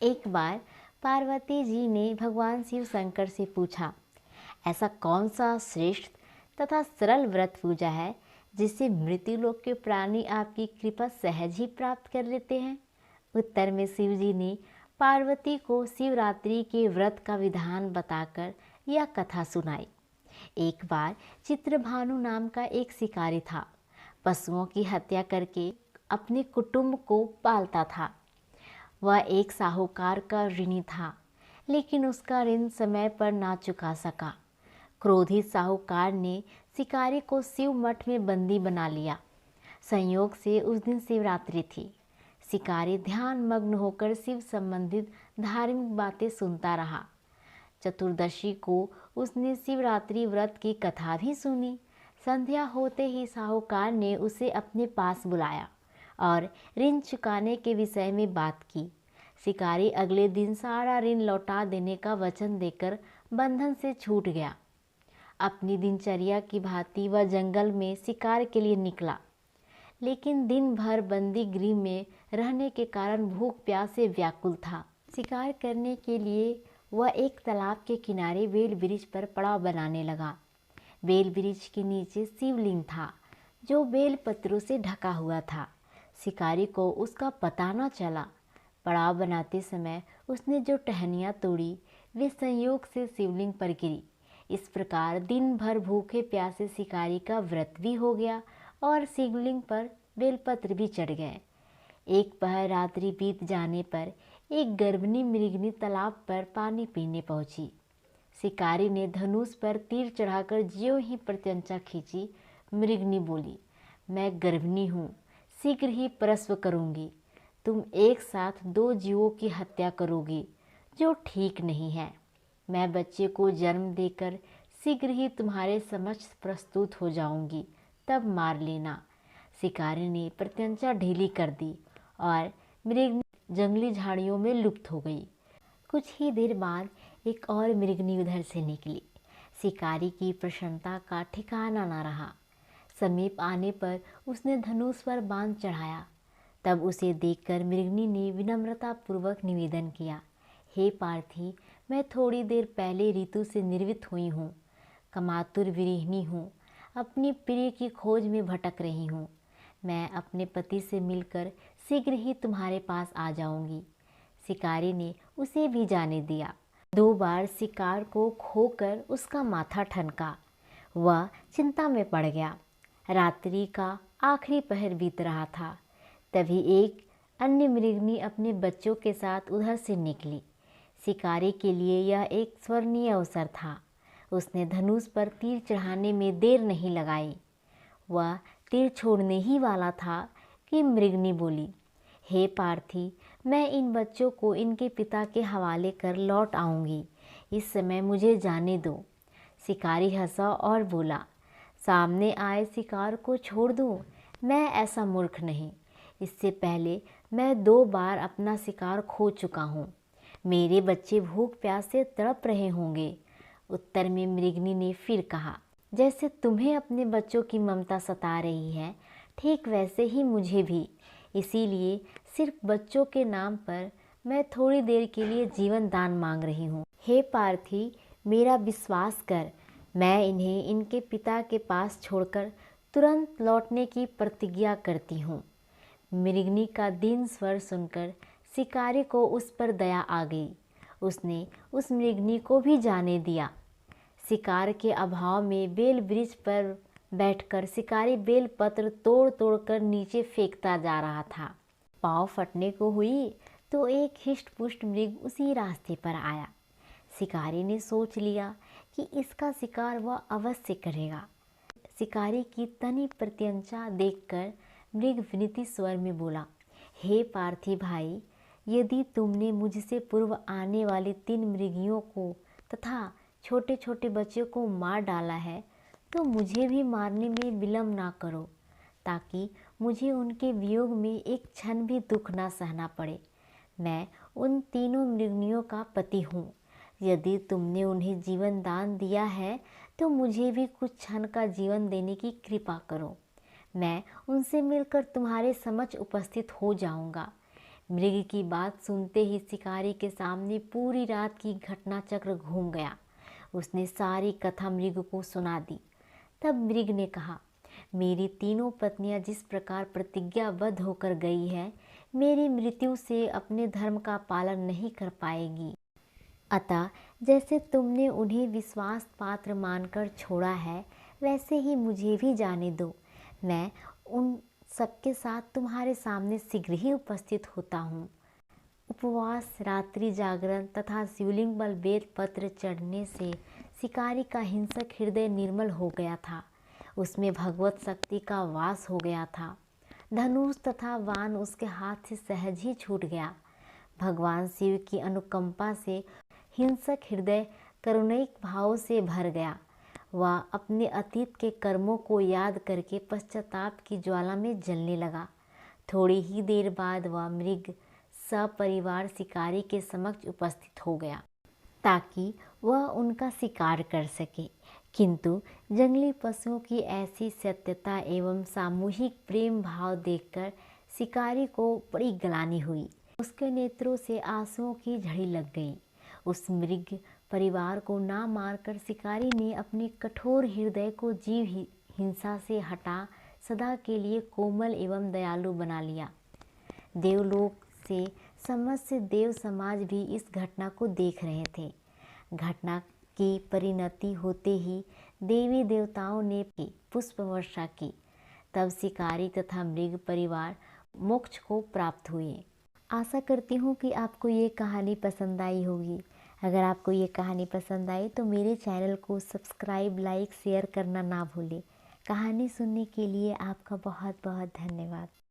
एक बार पार्वती जी ने भगवान शिव शंकर से पूछा, ऐसा कौन सा श्रेष्ठ तथा सरल व्रत पूजा है जिससे मृत्युलोक के प्राणी आपकी कृपा सहज ही प्राप्त कर लेते हैं। उत्तर में शिव जी ने पार्वती को शिवरात्रि के व्रत का विधान बताकर यह कथा सुनाई। एक बार चित्रभानु नाम का एक शिकारी था। पशुओं की हत्या करके अपने कुटुंब को पालता था। वह एक साहूकार का ऋणी था, लेकिन उसका ऋण समय पर ना चुका सका। क्रोधित साहूकार ने शिकारी को शिव मठ में बंदी बना लिया। संयोग से उस दिन शिवरात्रि थी। शिकारी ध्यान मग्न होकर शिव संबंधित धार्मिक बातें सुनता रहा। चतुर्दशी को उसने शिवरात्रि व्रत की कथा भी सुनी। संध्या होते ही साहूकार ने उसे अपने पास बुलाया और ऋण चुकाने के विषय में बात की। शिकारी अगले दिन सारा ऋण लौटा देने का वचन देकर बंधन से छूट गया। अपनी दिनचर्या की भांति वह जंगल में शिकार के लिए निकला, लेकिन दिन भर बंदी गृह में रहने के कारण भूख प्यास से व्याकुल था। शिकार करने के लिए वह एक तालाब के किनारे बेल वृक्ष पर पड़ाव बनाने लगा। बेल वृक्ष के नीचे शिवलिंग था, जो बेल पत्रों से ढका हुआ था। शिकारी को उसका पता न चला। पड़ाव बनाते समय उसने जो टहनियाँ तोड़ी वे संयोग से शिवलिंग पर गिरी। इस प्रकार दिन भर भूखे प्यासे शिकारी का व्रत भी हो गया और शिवलिंग पर बेलपत्र भी चढ़ गए। एक पहर रात्रि बीत जाने पर एक गर्भिणी मृगनी तालाब पर पानी पीने पहुंची। शिकारी ने धनुष पर तीर चढ़ाकर ज्यों ही प्रत्यंचा खींची, मृगनी बोली, मैं गर्भिणी हूँ, शीघ्र ही प्रसव करूँगी। तुम एक साथ 2 जीवों की हत्या करोगी, जो ठीक नहीं है। मैं बच्चे को जन्म देकर शीघ्र ही तुम्हारे समक्ष प्रस्तुत हो जाऊंगी, तब मार लेना। शिकारी ने प्रत्यंचा ढीली कर दी और मृग जंगली झाड़ियों में लुप्त हो गई। कुछ ही देर बाद एक और मृगनी उधर से निकली। शिकारी की प्रसन्नता का ठिकाना न रहा। समीप आने पर उसने धनुष पर बाण चढ़ाया। तब उसे देखकर मृगनी ने विनम्रता पूर्वक निवेदन किया, हे पार्थी, मैं थोड़ी देर पहले ऋतु से निर्वित हुई हूँ। कमातुर विरहिणी हूँ, अपनी प्रिय की खोज में भटक रही हूँ। मैं अपने पति से मिलकर शीघ्र ही तुम्हारे पास आ जाऊंगी। शिकारी ने उसे भी जाने दिया। 2 बार शिकार को खोकर उसका माथा ठनका। वह चिंता में पड़ गया। रात्रि का आखिरी पहर बीत रहा था। तभी एक अन्य मृगनी अपने बच्चों के साथ उधर से निकली। शिकारी के लिए यह एक स्वर्णीय अवसर था। उसने धनुष पर तीर चढ़ाने में देर नहीं लगाई। वह तीर छोड़ने ही वाला था कि मृगनी बोली, हे पार्थी, मैं इन बच्चों को इनके पिता के हवाले कर लौट आऊँगी। इस समय मुझे जाने दो। शिकारी हंसा और बोला, सामने आए शिकार को छोड़ दूँ? मैं ऐसा मूर्ख नहीं। इससे पहले मैं 2 बार अपना शिकार खो चुका हूँ। मेरे बच्चे भूख प्यास से तड़प रहे होंगे। उत्तर में मृगनी ने फिर कहा, जैसे तुम्हें अपने बच्चों की ममता सता रही है, ठीक वैसे ही मुझे भी। इसीलिए सिर्फ बच्चों के नाम पर मैं थोड़ी देर के लिए जीवन दान मांग रही हूँ। हे पार्थी, मेरा विश्वास कर, मैं इन्हें इनके पिता के पास छोड़कर तुरंत लौटने की प्रतिज्ञा करती हूँ। मृगनी का दीन स्वर सुनकर शिकारी को उस पर दया आ गई। उसने उस मृगनी को भी जाने दिया। शिकार के अभाव में बेल वृक्ष पर बैठकर शिकारी बेल पत्र तोड़ तोड़ कर नीचे फेंकता जा रहा था। पाँव फटने को हुई तो एक हिष्ट पुष्ट मृग उसी रास्ते पर आया। शिकारी ने सोच लिया कि इसका शिकार वह अवश्य करेगा। शिकारी की तनी प्रत्यंचा देखकर मृग विनीत स्वर में बोला, हे पार्थी भाई, यदि तुमने मुझसे पूर्व आने वाली 3 मृगियों को तथा छोटे छोटे बच्चों को मार डाला है, तो मुझे भी मारने में विलम्ब ना करो, ताकि मुझे उनके वियोग में एक क्षण भी दुख ना सहना पड़े। मैं उन तीनों मृगनियों का पति हूँ। यदि तुमने उन्हें जीवन दान दिया है, तो मुझे भी कुछ क्षण का जीवन देने की कृपा करो। मैं उनसे मिलकर तुम्हारे समक्ष उपस्थित हो जाऊंगा। मृग की बात सुनते ही शिकारी के सामने पूरी रात की घटना चक्र घूम गया। उसने सारी कथा मृग को सुना दी। तब मृग ने कहा, मेरी तीनों पत्नियां जिस प्रकार प्रतिज्ञाबद्ध होकर गई है, मेरी मृत्यु से अपने धर्म का पालन नहीं कर पाएगी। अतः जैसे तुमने उन्हें विश्वास पात्र मानकर छोड़ा है, वैसे ही मुझे भी जाने दो। मैं उन सबके साथ तुम्हारे सामने शीघ्र ही उपस्थित होता हूँ। उपवास, रात्रि जागरण तथा शिवलिंग बल बेल पत्र चढ़ने से शिकारी का हिंसक हृदय निर्मल हो गया था। उसमें भगवत शक्ति का वास हो गया था। धनुष तथा बाण उसके हाथ से सहज ही छूट गया। भगवान शिव की अनुकंपा से हिंसक हृदय करुणिक भाव से भर गया। वह अपने अतीत के कर्मों को याद करके पश्चाताप की ज्वाला में जलने लगा। थोड़ी ही देर बाद वह मृग सपरिवार शिकारी के समक्ष उपस्थित हो गया ताकि वह उनका शिकार कर सके। किंतु जंगली पशुओं की ऐसी सत्यता एवं सामूहिक प्रेम भाव देखकर शिकारी को बड़ी ग्लानि हुई। उसके नेत्रों से आंसुओं की झड़ी लग गई। उस मृग परिवार को ना मारकर शिकारी ने अपने कठोर हृदय को जीव हिंसा से हटा सदा के लिए कोमल एवं दयालु बना लिया। देवलोक से समस्त देव समाज भी इस घटना को देख रहे थे। घटना की परिणति होते ही देवी देवताओं ने पुष्प वर्षा की। तब शिकारी तथा मृग परिवार मोक्ष को प्राप्त हुए। आशा करती हूँ कि आपको ये कहानी पसंद आई होगी। अगर आपको ये कहानी पसंद आई तो मेरे चैनल को सब्सक्राइब, लाइक, शेयर करना ना भूलें। कहानी सुनने के लिए आपका बहुत बहुत धन्यवाद।